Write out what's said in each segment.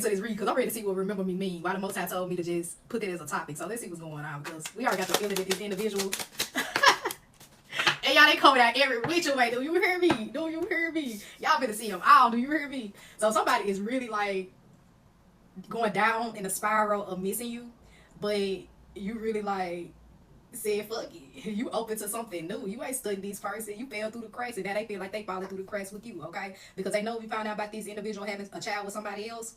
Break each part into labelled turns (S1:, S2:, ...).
S1: into this read because I'm ready to see what remember me mean. Why the Most High told me to just put that as a topic. So let's see what's going on because we already got the feeling that this individual. And y'all, they coming out every which way. Do you hear me? Do you hear me? Y'all better see them all. Do you hear me? So somebody is really like going down in a spiral of missing you, but you really like said fuck it. You open to something new. You ain't studying these person. You fell through the cracks, and now they feel like they falling through the cracks with you, okay? Because they know if you found out about this individual having a child with somebody else,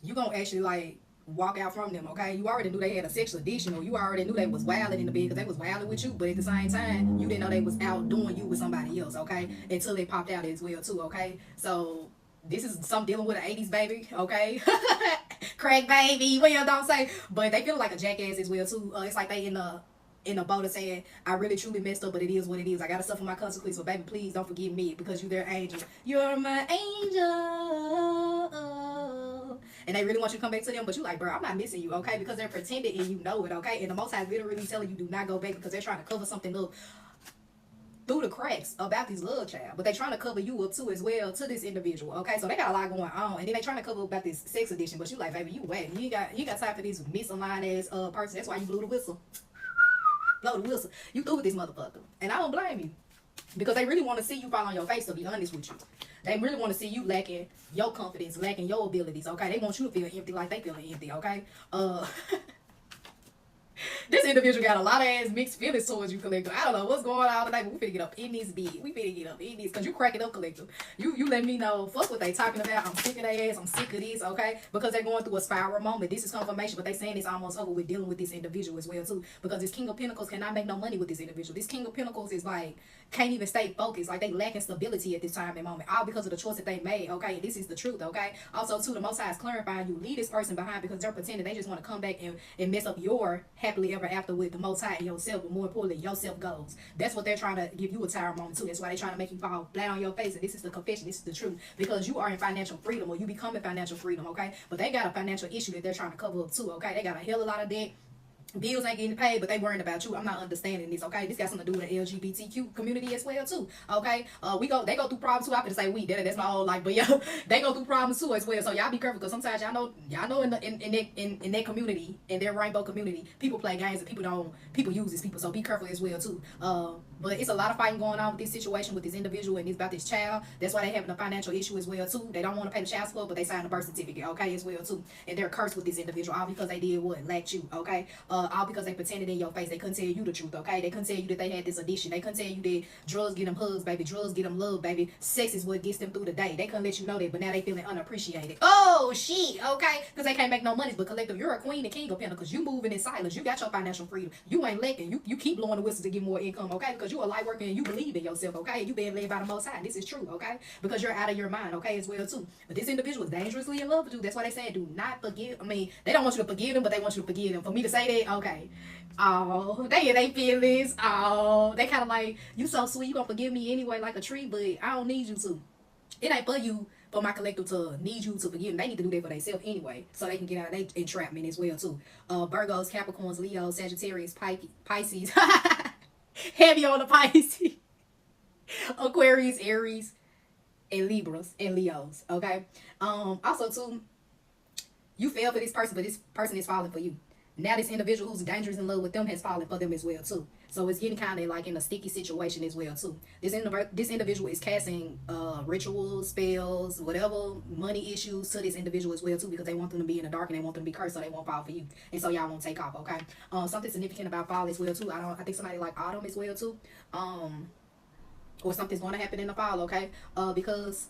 S1: you gonna actually like walk out from them, okay? You already knew they had a sexual addiction, or you already knew they was wilding in the bed because they was wilding with you, but at the same time, you didn't know they was out doing you with somebody else, okay? Until they popped out as well too, okay? So this is some dealing with an 80s baby, okay? Crack baby, well don't say, but they feel like a jackass as well too. It's like they in a boat of saying, I really truly messed up, but it is what it is. I gotta suffer my consequences, but baby, please don't forgive me because you're their angel. You're my angel. And they really want you to come back to them, but you like, bro, I'm not missing you, okay? Because they're pretending and you know it, okay? And the Most High literally telling you do not go back because they're trying to cover something up through the cracks about this love child, but they trying to cover you up too as well to this individual, okay? So they got a lot going on, and then they trying to cover up about this sex addiction, but you like, baby, you whack. You got time for this misaligned ass person. That's why you blew the whistle. Blow the whistle. You threw with this motherfucker, and I don't blame you because they really want to see you fall on your face. To be honest with you, they really want to see you lacking your confidence, lacking your abilities, okay? They want you to feel empty like they feeling empty, okay? This individual got a lot of ass mixed feelings towards you, Collector. I don't know what's going on tonight, but we finna get up in this bed. We finna get up in this, because you cracking up, Collector. You let me know, fuck what they talking about. I'm sick of their ass. I'm sick of this, okay? Because they're going through a spiral moment. This is confirmation, but they saying it's almost over with dealing with this individual as well, too. Because this King of Pentacles cannot make no money with this individual. This King of Pentacles is like, can't even stay focused. Like, they lacking stability at this time and moment. All because of the choice that they made, okay? This is the truth, okay? Also, too, the Most High is clarifying you. Leave this person behind because they're pretending they just want to come back and mess up your happily ever after with the Most High and yourself, but more importantly, your self goals. That's what they're trying to give you a tower moment too. That's why they're trying to make you fall flat on your face. And this is the confession. This is the truth. Because you are in financial freedom, or you become in financial freedom, okay? But they got a financial issue that they're trying to cover up too, okay? They got a hell of a lot of debt. Bills ain't getting paid, but they worrying about you. I'm not understanding this, okay? This got something to do with the LGBTQ community as well too, okay? They go through problems too. I'm gonna say that's my whole life, but yeah, they go through problems too as well. So y'all be careful, because sometimes y'all know in that community, in their rainbow community, people play games and people use these people. So be careful as well too. But it's a lot of fighting going on with this situation with this individual, and it's about this child. That's why they having a financial issue as well too. They don't want to pay the child support, but they signed a birth certificate, okay, as well too. And they're cursed with this individual all because they did what? Lacked you, okay? All because they pretended in your face. They couldn't tell you the truth, okay? They couldn't tell you that they had this addiction. They couldn't tell you that drugs get them hugs, baby. Drugs get them love, baby. Sex is what gets them through the day. They couldn't let you know that, but now they feeling unappreciated. Oh, shit, okay? Because they can't make no money. But Collective, you're a queen and king of pentacles. You moving in silence. You got your financial freedom. You ain't lacking. You keep blowing the whistle to get more income, okay? Because you a light worker and you believe in yourself, okay? You being led by the Most High. This is true, okay? Because you're out of your mind, okay, as well too. But this individual is dangerously in love with you. That's why they say do not forgive. I mean, they don't want you to forgive them, but they want you to forgive them. For me to say that, okay. Oh, they feelings. Oh, they kind of like, you so sweet, you gonna forgive me anyway like a tree, but I don't need you to. It ain't for you, for my collective to need you to forgive them. They need to do that for themselves anyway, so they can get out of their entrapment as well too. Virgos, Capricorns, Leos, Sagittarius, Pisces. Heavy on the Pisces. Aquarius, Aries, and Libras, and Leos, okay? Also too, you fell for this person, but this person is falling for you. Now this individual who's dangerous in love with them has fallen for them as well too. So it's getting kind of like in a sticky situation as well too. This individual is casting rituals, spells, whatever, money issues to this individual as well too, because they want them to be in the dark and they want them to be cursed so they won't fall for you. And so y'all won't take off, okay? Something significant about fall as well too. I think somebody like autumn as well too. Or something's going to happen in the fall, okay? Because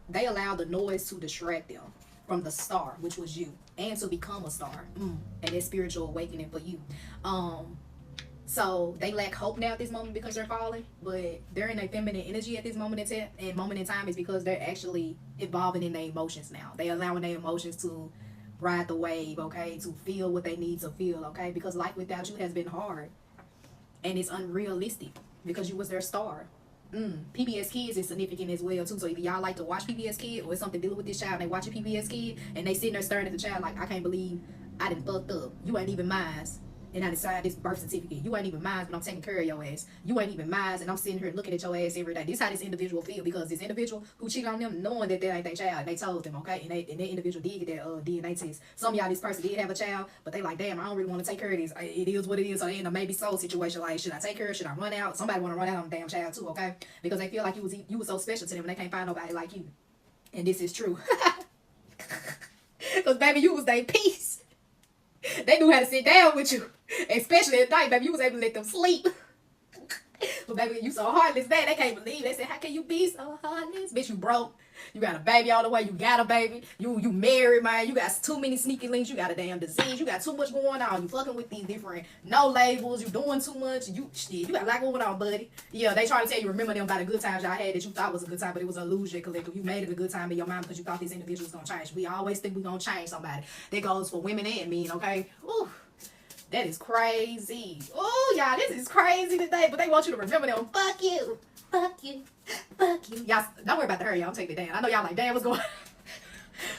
S1: they allow the noise to distract them from the star, which was you, and to become a star, and that spiritual awakening for you. So they lack hope now at this moment because they're falling, but they're in a feminine energy at this moment in time is because they're actually evolving in their emotions now. They allowing their emotions to ride the wave, okay, to feel what they need to feel, okay, because life without you has been hard, and it's unrealistic because you was their star. PBS Kids is significant as well too. So if y'all like to watch PBS Kid, or it's something dealing with this child and they watch a PBS Kid and they sitting there staring at the child like, I can't believe I done fucked up. You ain't even mine. and I decide this birth certificate. You ain't even mine, but I'm taking care of your ass. You ain't even mine, and I'm sitting here looking at your ass every day. This is how this individual feel, because this individual who cheated on them, knowing that ain't their child, they told them, okay, and that individual did get that DNA test. Some of y'all, this person did have a child, but they like, damn, I don't really want to take care of this. It is what it is. So they in a maybe soul situation, like, should I take care? Should I run out? Somebody want to run out on the damn child too, okay? Because they feel like you was so special to them, and they can't find nobody like you. And this is true. Because baby, you was their peace. They knew how to sit down with you, especially at night, baby. You was able to let them sleep. But baby, you so heartless, man. They can't believe. They said, how can you be so heartless? Bitch, you broke. You got a baby all the way. You got a baby. You married, man. You got too many sneaky links. You got a damn disease. You got too much going on. You fucking with these different no labels. You doing too much. You got a lot going on, buddy. Yeah, they trying to tell you, remember them by the good times y'all had that you thought was a good time, but it was an illusion, collective. You made it a good time in your mind because you thought this individual was going to change. We always think we're going to change somebody. That goes for women and men, okay? Ooh. That is crazy. Oh, y'all, this is crazy today. But they want you to remember them. Fuck you. Fuck you. Fuck you. Y'all, don't worry about the hurry. I'm taking it down. I know y'all like, damn, what's going on?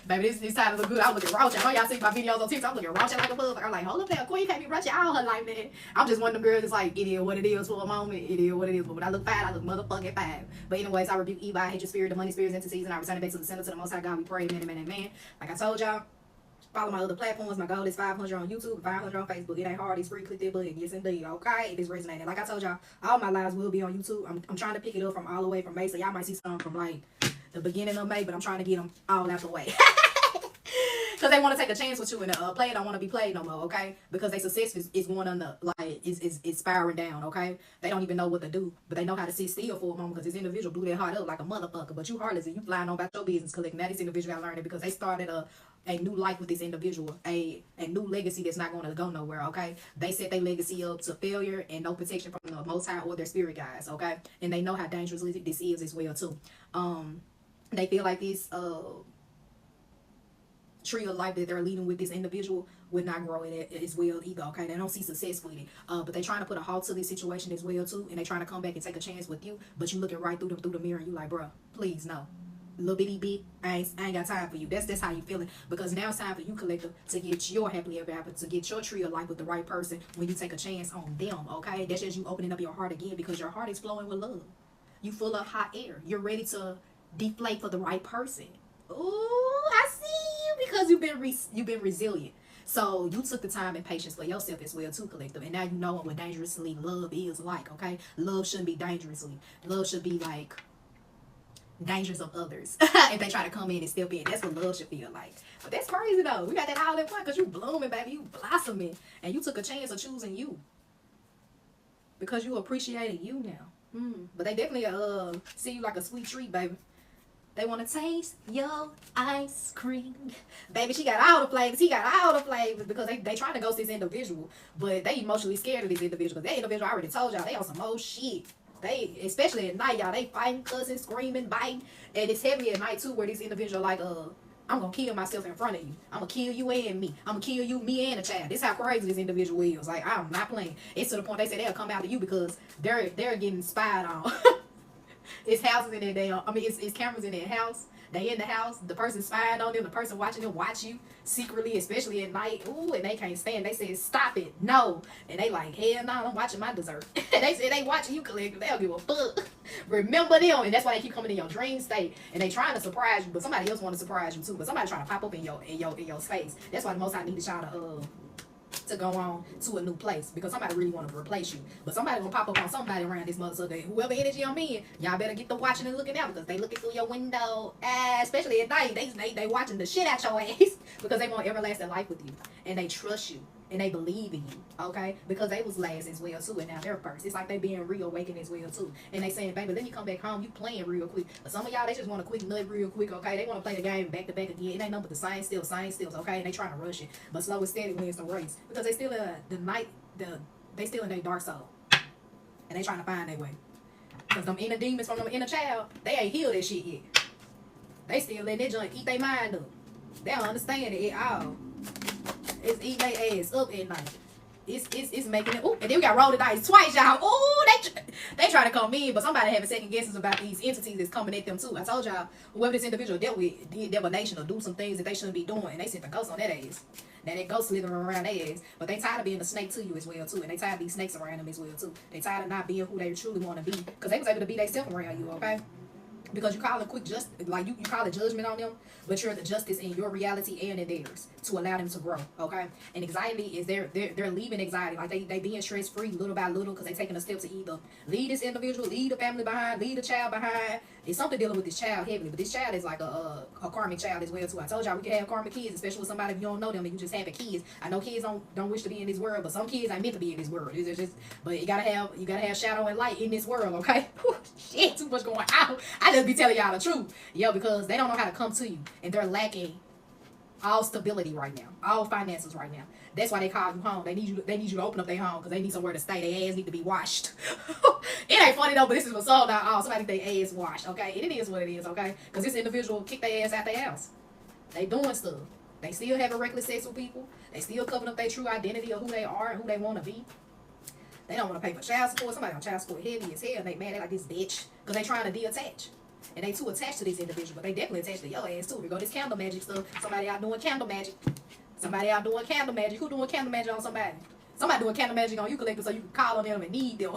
S1: Baby, this time to look good. I'm looking raunchy. I know y'all see my videos on TikTok. I'm looking raunchy like a motherfucker. I'm like, hold up there, Queen, you can't be raunchy all her life, man. I'm just one of them girls that's like, it is what it is for a moment. It is what it is. But when I look fine, I look motherfucking fine. But anyways, I rebuke evil. I hate your spirit, the money spirits, entities, and I return it back to the center, to the Most High God. We pray, amen. Like I told y'all, follow my other platforms. My goal is 500 on YouTube, 500 on Facebook. It ain't hard. It's free. Click that button. Yes, indeed. Okay? If it's resonating. Like I told y'all, all my lives will be on YouTube. I'm trying to pick it up from all the way from May. So y'all might see some from like the beginning of May, but I'm trying to get them all out the way. Because they want to take a chance with you and play. Don't want to be played no more, okay? Because their success is going on the, like, is spiraling down, okay? They don't even know what to do, but they know how to sit still for a moment, because this individual blew their heart up like a motherfucker. But you heartless and you flying on about your business, collecting. Now this individual got to learn it, because they started a new life with this individual, a new legacy that's not going to go nowhere, okay? They set their legacy up to failure and no protection from the Most High or their spirit guides, okay? And they know how dangerous this is as well, too. They feel like this, tree of life that they're leading with this individual would not grow in it as well either, okay? They don't see success with it, but they trying to put a halt to this situation as well too, and they trying to come back and take a chance with you, but you looking right through them through the mirror, and you like, bro, please no, little bitty bit, I ain't got time for you. That's how you feeling, because now it's time for you, collective, to get your happily ever after, to get your tree of life with the right person when you take a chance on them, okay? That's just you opening up your heart again, because your heart is flowing with love. You full of hot air. You're ready to deflate for the right person. Ooh, I see you, because you've been resilient. So you took the time and patience for yourself as well too, collective. And now you know what dangerously love is like, okay? Love shouldn't be dangerously. Love should be like dangers of others. If they try to come in and step in, that's what love should feel like. But that's crazy though. We got that all in one, because you blooming, baby. You blossoming. And you took a chance of choosing you, because you appreciated you now. But they definitely see you like a sweet treat, baby. They want to taste your ice cream. Baby, she got all the flavors. He got all the flavors, because they trying to ghost this individual. But they emotionally scared of this individual. That individual, I already told y'all, they on some old shit. They, especially at night, y'all, they fighting, cussing, screaming, biting. And it's heavy at night, too, where this individual like, I'm going to kill myself in front of you. I'm going to kill you and me. I'm going to kill you, me and the child. This is how crazy this individual is. Like, I'm not playing. It's to the point they say they'll come after you, because they're getting spied on. It's houses in their it's cameras in their house. They in the house. The person spying on them. The person watching them watch you secretly, especially at night. Ooh, and they can't stand. They said, stop it. No. And they like, hell no, I'm watching my dessert. And they said they watching you, collective. They don't give a fuck. Remember them. And that's why they keep coming in your dream state. And they trying to surprise you, but somebody else want to surprise you too. But somebody trying to pop up in your space. That's why the Most High needed y'all to go on to a new place, because somebody really want to replace you, but somebody gonna pop up on somebody around this motherfucker. Whoever energy I'm in, y'all better get to watching and looking out, because they looking through your window, especially at night. They watching the shit out your ass, because they want everlasting life with you, and they trust you, and they believe in you, okay? Because they was last as well too, and now they're first. It's like they being reawakened as well too, and they saying, baby, let me come back home. You playing real quick. But some of y'all, they just want to quick nut real quick, okay? They want to play the game back to back again. It ain't nothing but the same stills, okay? And they trying to rush it, but slow and steady wins the race, because they still they still in their dark soul, and they trying to find their way. Because them inner demons from them inner child, they ain't healed that shit yet. They still letting that junk eat their mind up. They don't understand it at all. It's eating their ass up at night. it's making it. Ooh, and then we got roll the dice twice, y'all. Ooh, they try to come in, but somebody having second guesses about these entities that's coming at them too. I told y'all, whoever this individual dealt with did divination or do some things that they shouldn't be doing, and they sent the ghost on that ass. Now that ghost slithering around their ass, but they tired of being a snake to you as well too, and they tired of these snakes around them as well too. They tired of not being who they truly want to be, because they was able to be themselves around you, okay? Because you call it quick you call it judgment on them, but you're the justice in your reality and in theirs to allow them to grow, okay? And anxiety is they're leaving anxiety, like they being stress free little by little, because they taking a step to either lead this individual, lead the family behind, lead the child behind. It's something dealing with this child heavily, but this child is like a karmic child as well too. I told y'all we can have karmic kids, especially with somebody if you don't know them and you just having kids. I know kids don't wish to be in this world, but some kids ain't meant to be in this world. It's just, but you gotta have shadow and light in this world, okay? Shit, too much going on. I just be telling y'all the truth, yeah, because they don't know how to come to you, and they're lacking all stability right now, all finances right now. That's why they call you home. They need you to open up their home, because they need somewhere to stay. Their ass need to be washed. It ain't funny though, but this is for soul now. Oh, somebody need their ass washed, okay? And it is what it is, okay? Because this individual kicked their ass out their house. They doing stuff. They still having reckless sex with people. They still covering up their true identity of who they are and who they want to be. They don't want to pay for child support. Somebody on child support heavy as hell, and they mad. They like this bitch because they trying to detach. And they too attached to this individual, but they definitely attached to your ass too. We go this candle magic stuff. Somebody out doing candle magic. Somebody out doing candle magic. Who doing candle magic on somebody? Somebody doing candle magic on you, collector, so you can call on them and need them.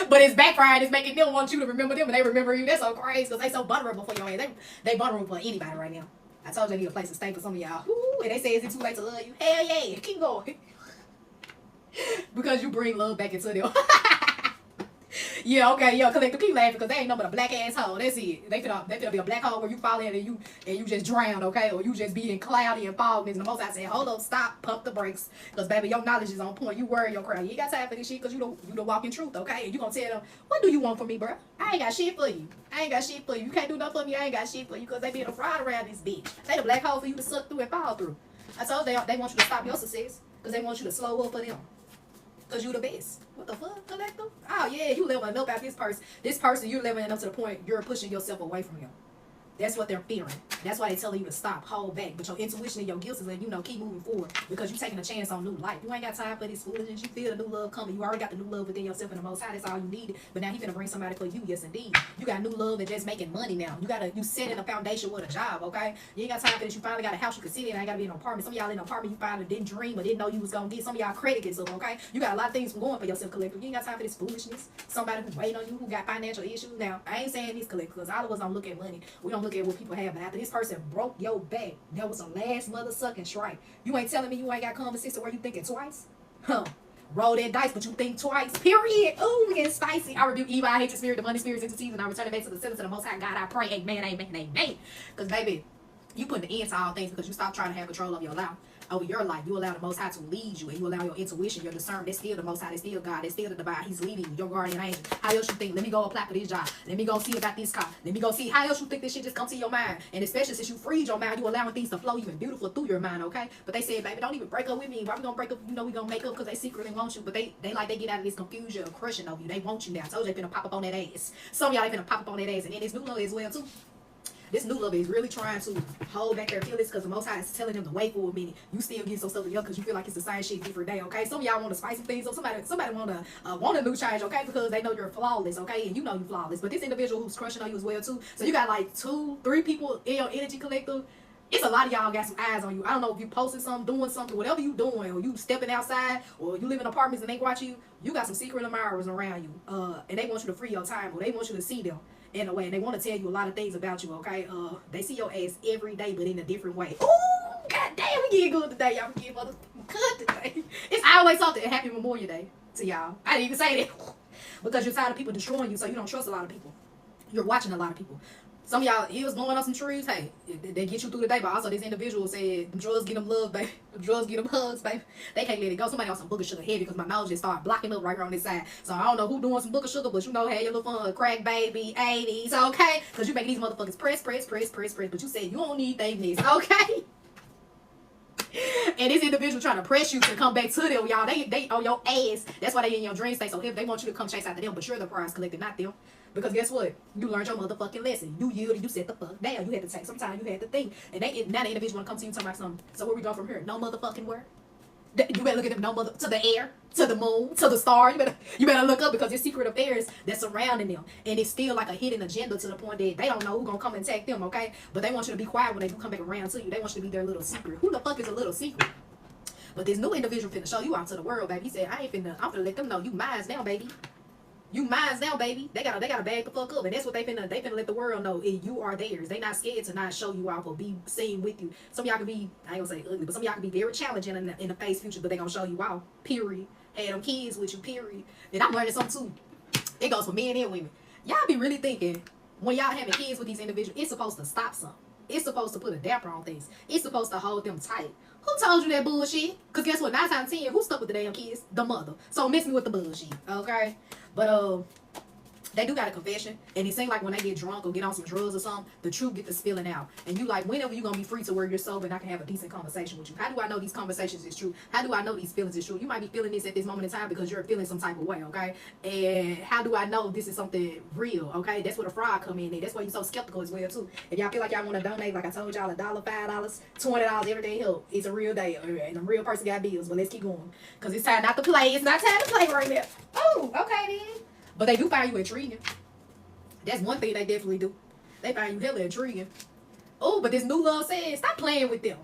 S1: But it's backfiring. It's making them want you to remember them, and they remember you. That's so crazy because they so vulnerable for your ass. They vulnerable for anybody right now. I told you I need a place to stay for some of y'all. Ooh, and they say, is it too late to love you? Hell yeah. Keep going. Because you bring love back into them. Yeah, okay, yo, collector, keep laughing because they ain't nothing but a black ass hole. That's it. They finna be a black hole where you fall in and you just drown, okay? Or you just being cloudy and foggy. And the most I said, hold up, stop, pump the brakes. Because baby, your knowledge is on point. You worry your crowd. You ain't got time for this shit because you the walking truth, okay? And you gonna tell them, what do you want from me, bro? I ain't got shit for you. I ain't got shit for you. You can't do nothing for me. I ain't got shit for you because they being a fraud around this bitch. They the black hole for you to suck through and fall through. I told they want you to stop your success because they want you to slow up for them. Because you the best. What the fuck, collector? Oh, yeah, you leveling up out this person. This person, you're leveling up to the point you're pushing yourself away from him. That's what they're fearing. That's why they telling you to stop, hold back. But your intuition and your gifts is letting you know, keep moving forward because you're taking a chance on new life. You ain't got time for this foolishness. You feel the new love coming. You already got the new love within yourself and the Most High. That's all you needed. But now He's gonna bring somebody for you. Yes, indeed. You got new love and just making money now. You setting a foundation with a job, okay? You ain't got time for this. You finally got a house you can sit in. I ain't gotta be in an apartment. Some of y'all in an apartment you finally didn't dream or didn't know you was gonna get. Some of y'all credit gets up, okay? You got a lot of things going for yourself, collective. You ain't got time for this foolishness. Somebody who waiting on you, who got financial issues. Now, I ain't saying this, collective, because all of us don't look at money. We don't look at what people have. But after this person broke your back, that was the last mother sucking strike. You ain't telling me you ain't got common sense where you thinking twice? Huh. Roll that dice, but you think twice. Period. Ooh, we getting spicy. I rebuke evil. I hate the spirit, the money spirits, entities, and I return it back to the center of the Most High God. I pray, amen, amen, amen. Because, baby, you putting the end to all things because you stop trying to have control of your life. Over your life, you allow the Most High to lead you, and you allow your intuition, your discernment. That's still the Most High. That's still God. That's still the divine. He's leading you, your guardian angel. How else you think? Let me go apply for this job. Let me go see about this car. Let me go see. How else you think this shit just come to your mind? And especially since you freed your mind, you allowing things to flow even beautiful through your mind. Okay? But they said, baby, don't even break up with me. Why we gonna break up? You know we gonna make up because they secretly want you. But they get out of this confusion or crushing of you. They want you now. I told you they finna pop up on that ass. Some of y'all they finna pop up on that ass, and then this new love as well too. This new love is really trying to hold back their feelings because the Most High is telling them to wait for a minute. You still get some stuff together because you feel like it's the same shit different day, okay? Some of y'all want to spice some things up. Somebody want a new change, okay? Because they know you're flawless, okay? And you know you're flawless. But this individual who's crushing on you as well too. So you got like 2-3 people in your energy collective. It's a lot of y'all got some eyes on you. I don't know if you posting something, doing something, whatever you doing, or you stepping outside, or you live in apartments and they watch you. You got some secret admirers around you, and they want you to free your time, or they want you to see them in a way, and they want to tell you a lot of things about you, okay? They see your ass every day, but in a different way. Ooh, goddamn, we getting good today, y'all. We getting good today. It's always something. Happy Memorial Day to y'all. I didn't even say that because you're tired of people destroying you, so you don't trust a lot of people. You're watching a lot of people. Some of y'all, he was blowing up some trees. Hey, they get you through the day, but also this individual said, the drugs get them love, baby. The drugs get them hugs, baby. They can't let it go. Somebody on some booger sugar heavy because my nose just started blocking up right here on this side. So I don't know who doing some booger sugar, but you know, hey, your little fun, crack baby, 80s, okay? Because you make these motherfuckers press. But you said you don't need this, okay? And this individual trying to press you to come back to them, y'all. They on your ass. That's why they in your dream state. So if they want you to come chase after them, but you're the prize collector, not them. Because guess what? You learned your motherfucking lesson. You yielded. You said the fuck down. You had to take some time. You had to think. And now the individual want to come to you talking about something. So where we go from here? No motherfucking word. You better look at them no mother to the air, to the moon, to the star. You better look up because there's secret affairs that's surrounding them. And it's still like a hidden agenda to the point that they don't know who's gonna come and attack them, okay? But they want you to be quiet when they do come back around to you. They want you to be their little secret. Who the fuck is a little secret? But this new individual finna show you out to the world, baby. He said, I'm finna let them know you mines now, baby. You mines now, baby. They gotta bag the fuck up, and that's what they finna let the world know. You are theirs. They not scared to not show you off or be seen with you. Some of y'all can be, I ain't gonna say ugly, but some of y'all can be very challenging in the face future, but they gonna show you off. Period. Had them kids with you. Period. And I'm learning something too. It goes for men and women. Y'all be really thinking when y'all having kids with these individuals, it's supposed to stop something. It's supposed to put a damper on things. It's supposed to hold them tight. Who told you that bullshit? Because guess what? 9 times 10, who stuck with the damn kids? The mother. So miss me with the bullshit. Okay? But they do got a confession, and it seems like when they get drunk or get on some drugs or something, the truth get to spilling out. And you like, whenever you gonna be free to where you're sober and I can have a decent conversation with you? How do I know these conversations is true? How do I know these feelings is true? You might be feeling this at this moment in time because you're feeling some type of way, okay? And how do I know this is something real, okay? That's where the fraud come in. That's why you're so skeptical as well too. If y'all feel like y'all want to donate, like I told y'all, $1, $5, $20, everyday help. It's a real day, and a real person got bills. But let's keep going, because it's time not to play. It's not time to play right now. Oh, okay then. But they do find you intriguing. That's one thing they definitely do. They find you hella intriguing. Oh, but this new love says, stop playing with them.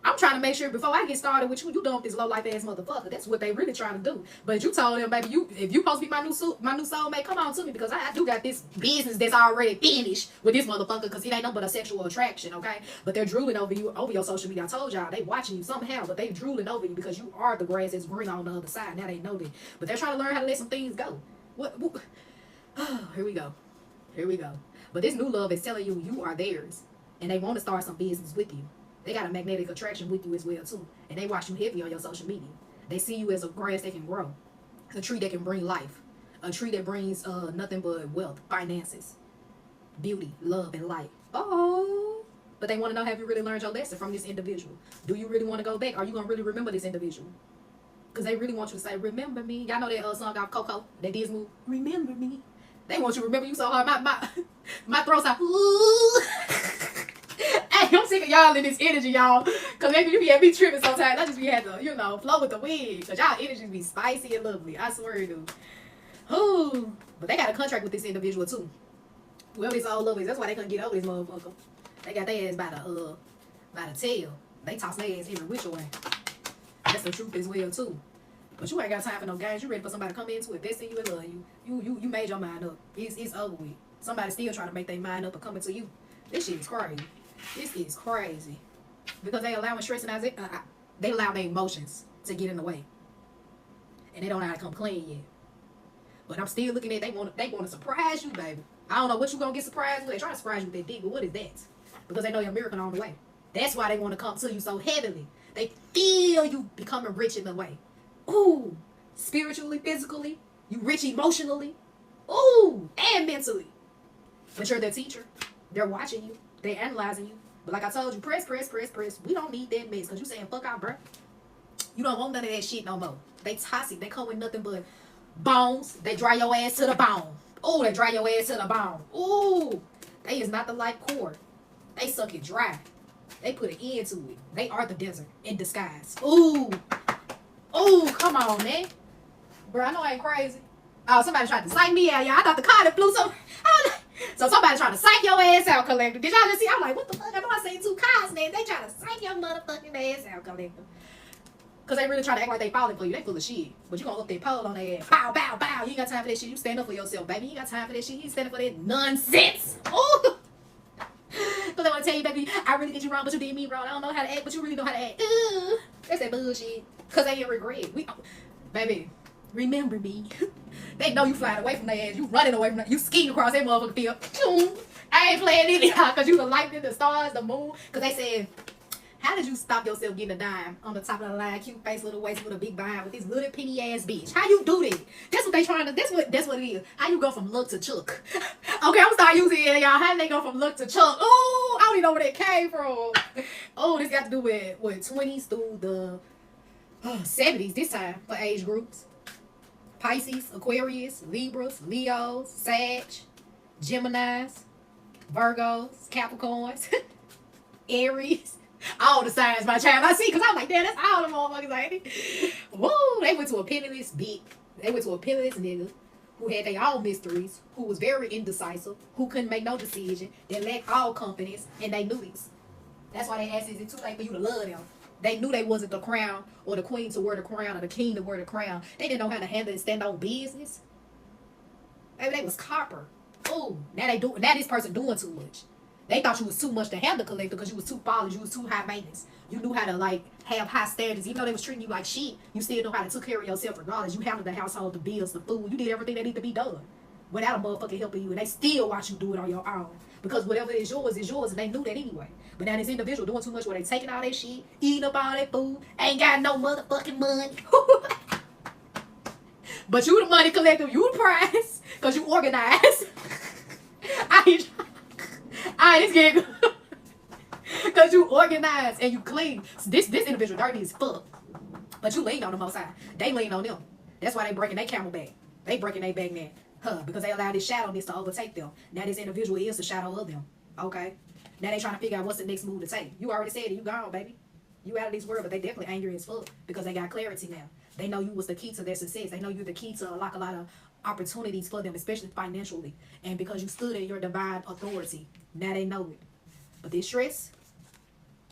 S1: I'm trying to make sure before I get started with you, you done with this low life ass motherfucker. That's what they really trying to do. But you told them, baby, if you supposed to be my new soulmate, come on to me, because I do got this business that's already finished with this motherfucker, because it ain't nothing but a sexual attraction, okay? But they're drooling over you, over your social media. I told y'all, they watching you somehow, but they drooling over you because you are the grass that's green on the other side. Now they know that. But they're trying to learn how to let some things go. What? Oh, here we go. Here we go. But this new love is telling you you are theirs, and they want to start some business with you. They got a magnetic attraction with you as well too, and they watch you heavy on your social media. They see you as a grass that can grow, a tree that can bring life, a tree that brings nothing but wealth, finances, beauty, love, and light. Oh, but they want to know, have you really learned your lesson from this individual? Do you really want to go back? Are you gonna really remember this individual? Because they really want you to say, remember me. Y'all know that song off Coco, that Disney movie, Remember Me. They want you to remember you so hard. My throat's out. Ooh. Hey, I'm sick of y'all in this energy, y'all. Because maybe you be tripping sometimes. I just be had to, flow with the wind. Because y'all energy be spicy and lovely. I swear it do. Ooh. But they got a contract with this individual too. Whoever this old love is, that's why they couldn't get over this motherfucker. They got their ass by the tail. They toss their ass every which way. That's the truth as well too. But you ain't got time for no games. You ready for somebody to come into it. They see you and love you. You made your mind up. It's over with. Somebody still trying to make their mind up and come into you. This shit is crazy. This is crazy. Because they allowing stress and they allow their emotions to get in the way. And they don't know how to come clean yet. But I'm still looking at they want to surprise you, baby. I don't know what you gonna get surprised with. They trying to surprise you with their dick, but what is that? Because they know your miracle on the way. That's why they want to come to you so heavily. They feel you becoming rich in the way. Ooh, spiritually, physically, you rich emotionally. Ooh, and mentally. But you're their teacher. They're watching you. They're analyzing you. But like I told you, press. We don't need that mess. Because you saying, fuck out, bro. You don't want none of that shit no more. They toxic. They come with nothing but bones. They dry your ass to the bone. Ooh, they dry your ass to the bone. Ooh, they is not the life core. They suck it dry. They put an end to it. They are the desert in disguise. Ooh. Ooh, come on, man. Bro, I know I ain't crazy. Oh, somebody tried to psych me out, y'all. I thought the car that flew so somebody trying to psych your ass out, Collector. Did y'all just see? I'm like, what the fuck? I know I seen 2 cars, man. They trying to psych your motherfucking ass out, Collector. Because they really trying to act like they falling for you. They full of shit. But you gonna up that pole on their ass. Bow, bow, bow. You ain't got time for that shit. You stand up for yourself, baby. You ain't got time for that shit. You ain't standing for that nonsense. Ooh. Because they want to tell you, baby, I really did you wrong, but you did me wrong. I don't know how to act, but you really know how to act. That's that bullshit. Because they ain't regret. Baby, remember me. They know you flying away from their ass. You running away from that. You skiing across that motherfucking field. I ain't playing any y'all because you the light, the stars, the moon. Because they said, how did you stop yourself getting a dime on the top of the line, cute face, little waist with a big behind with this little penny ass bitch? How you do that? That's what they trying to. That's what it is. How you go from look to chuck? Okay, I'm gonna start using it, y'all. How did they go from look to chuck? Oh, I don't even know where that came from. Oh, this got to do with 20s through the 70s this time for age groups. Pisces, Aquarius, Libras, Leos, Sag, Geminis, Virgos, Capricorns, Aries, All the signs, my child. I see, because I was like, damn, that's all the motherfuckers like. Woo, they went to a penniless bitch. They went to a penniless nigga who had their own mysteries, who was very indecisive, who couldn't make no decision, that lacked all confidence, and they knew this. That's why they asked, is it too late for you to love them? They knew they wasn't the crown or the queen to wear the crown or the king to wear the crown. They didn't know how to handle and stand on business. Maybe they was copper. Oh, now this person doing too much. They thought you was too much to handle, collector, because you was too polished, you was too high maintenance. You knew how to like have high standards. Even though they was treating you like shit, you still know how to take care of yourself regardless. You handled the household, the bills, the food. You did everything that needed to be done without a motherfucker helping you. And they still watch you do it on your own. Because whatever is yours, and they knew that anyway. But now this individual doing too much where they taking all that shit, eating up all that food, ain't got no motherfucking money. But you the money collector, you the prize, because you organize. This getting good. Because you organize and you clean. This individual dirty as fuck. But you lean on the most high. They lean on them. That's why they breaking their camel back. They breaking their back now. Because they allow this shadowiness to overtake them. Now this individual is the shadow of them. Okay? Now they trying to figure out what's the next move to take. You already said it. You gone, baby. You out of this world, but they definitely angry as fuck. Because they got clarity now. They know you was the key to their success. They know you're the key to unlock a lot of opportunities for them, especially financially. And because you stood in your divine authority, now they know it. But this stress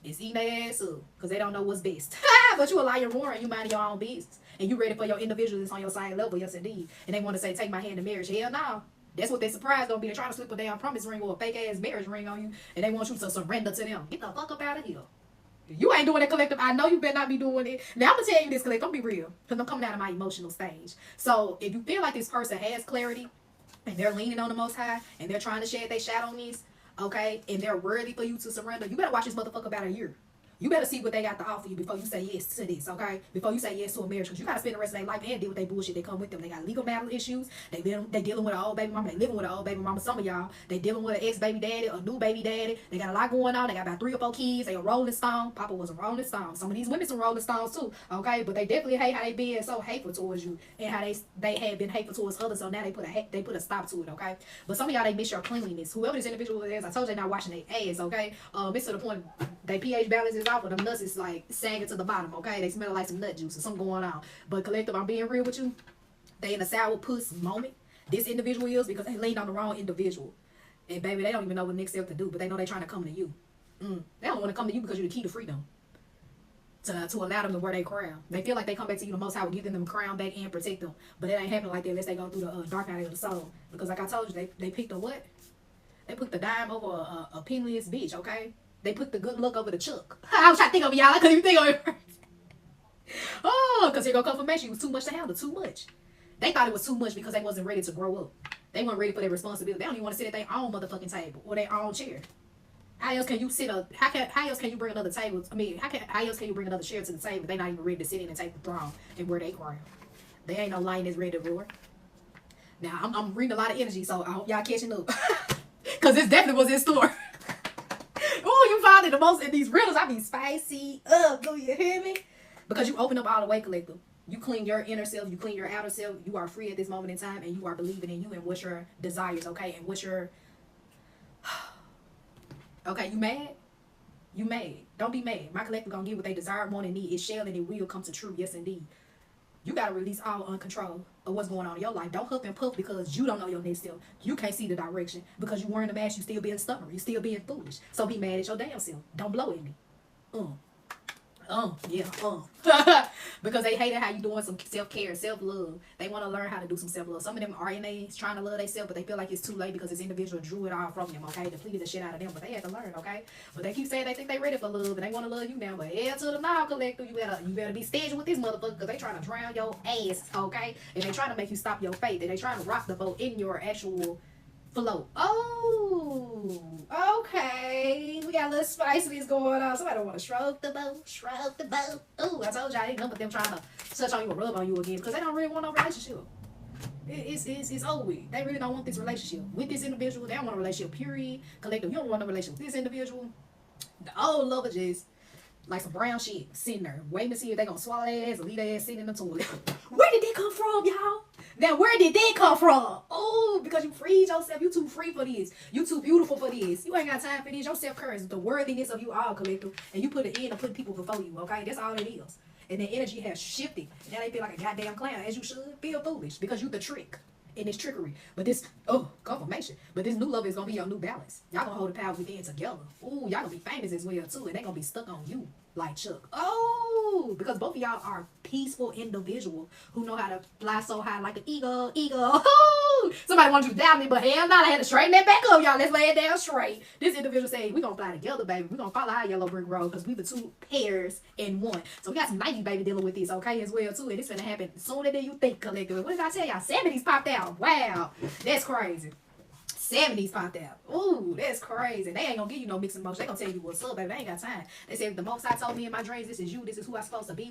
S1: is eating their ass up because they don't know what's best. But you a liar, Warren. You mind your own business. And you ready for your individual that's on your side level. Yes, indeed. And they want to say, take my hand in marriage. Hell no. That's what they surprised gonna be. They're trying to slip a damn promise ring or a fake ass marriage ring on you. And they want you to surrender to them. Get the fuck up out of here. You ain't doing that, collective. I know you better not be doing it. Now, I'm going to tell you this, collective. Don't be real. Because I'm coming out of my emotional stage. So, if you feel like this person has clarity, and they're leaning on the Most High, and they're trying to shed their shadow on these, okay, and they're worthy for you to surrender, you better watch this motherfucker about a year. You better see what they got to offer you before you say yes to this, okay? Before you say yes to a marriage, because you got to spend the rest of their life and deal with their bullshit that come with them. They got legal marital issues. They dealing with an old baby mama. They living with an old baby mama. Some of y'all, they dealing with an ex-baby daddy, a new baby daddy. They got a lot going on. They got about 3 or 4 kids. They a Rolling Stone. Papa was a Rolling Stone. Some of these women some Rolling Stones too, okay? But they definitely hate how they being so hateful towards you and how they have been hateful towards others. So now they put a stop to it, okay? But some of y'all, they miss your cleanliness. Whoever this individual is, I told you they're not washing their ass, okay? It's to the point they pH balance is off, but them nuts is like sagging to the bottom, okay? They smell like some nut juice or something going on. But collective, I'm being real with you. They in a sour puss moment. This individual is because they leaned on the wrong individual. And baby, they don't even know what next step to do, but they know they trying to come to you. They don't want to come to you because you're the key to freedom. To allow them to wear their crown. They feel like they come back to you, the Most High will give them the crown back and protect them. But it ain't happening like that unless they go through the dark night of the soul. Because like I told you, they picked a what? They put the dime over a penniless bitch, okay? They put the good look over the chuck. I was trying to think of y'all. I couldn't even think of it first. Oh, because here go confirmation. It was too much to handle. Too much. They thought it was too much because they wasn't ready to grow up. They weren't ready for their responsibility. They don't even want to sit at their own motherfucking table or their own chair. How else can you how else can you bring another table? I mean, how else can you bring another chair to the table if they're not even ready to sit in and take the throne and wear their crown? They ain't no lion that's ready to roar. Now, I'm reading a lot of energy, so I hope y'all catching up. Because this definitely was in store. Oh, you found it the most in these riddles. I be spicy up. Do you hear me? Because you open up all the way, collective. You clean your inner self. You clean your outer self. You are free at this moment in time. And you are believing in you and what's your desires, okay? And what's your... Okay, you mad? You mad. Don't be mad. My collective gonna get what they desire, want, and need. It shall and it will come to true. Yes, indeed. You got to release all uncontrol of what's going on in your life. Don't huff and puff because you don't know your next step. You can't see the direction. Because you wearing a mask, you still being stubborn. You still being foolish. So be mad at your damn self. Don't blow at me. Because they hated how you doing some self-care and self-love. They want to learn how to do some self-love. Some of them are trying to love themselves, but they feel like it's too late because this individual drew it all from them, okay? Depleted the shit out of them, but they had to learn, okay? But they keep saying they think they ready for love and they want to love you now. But hell to the now, collector, you better be staging with this motherfucker because they trying to drown your ass, okay? And they trying to make you stop your faith. And they trying to rock the boat in your actual flow. Oh, okay. We got a little spiciness going on. Somebody want to stroke the boat, stroke the boat. Oh, I told you I ain't nothing but them trying to touch on you or rub on you again because they don't really want no relationship. It's over with. They really don't want this relationship with this individual. They don't want a relationship, period. Collective, you don't want no relationship with this individual. The old lover just like some brown shit sitting there waiting to see if they gonna swallow their ass or leave their ass sitting in the toilet. Where did that come from, y'all? Now, where did that come from? Oh, because you freed yourself. You too free for this. You too beautiful for this. You ain't got time for this. Your self-care is the worthiness of you all, collective. And you put it in to put people before you, okay? That's all it is. And the energy has shifted. Now they feel like a goddamn clown, as you should. Feel foolish because you the trick. And it's trickery. But this, confirmation. But this new love is going to be your new balance. Y'all going to hold the power within together. Ooh, y'all going to be famous as well, too. And they going to be stuck on you like Chuck. Oh, because both of y'all are peaceful individuals who know how to fly so high like an eagle. Oh, somebody wanted you to doubt me, but hell no, I had to straighten that back up, y'all. Let's lay it down straight. This individual said, we're going to fly together, baby. We're going to follow our yellow brick road because we the two pairs in one. So we got some 90s baby dealing with this, okay, as well, too. And it's going to happen sooner than you think, collectively. What did I tell y'all? 70s popped out. Wow, that's crazy. 70s popped out. Ooh, that's crazy. They ain't gonna give you no mixed emotion. They gonna tell you what's up, baby. They ain't got time. They said the most I told me in my dreams, this is you. This is who I'm supposed to be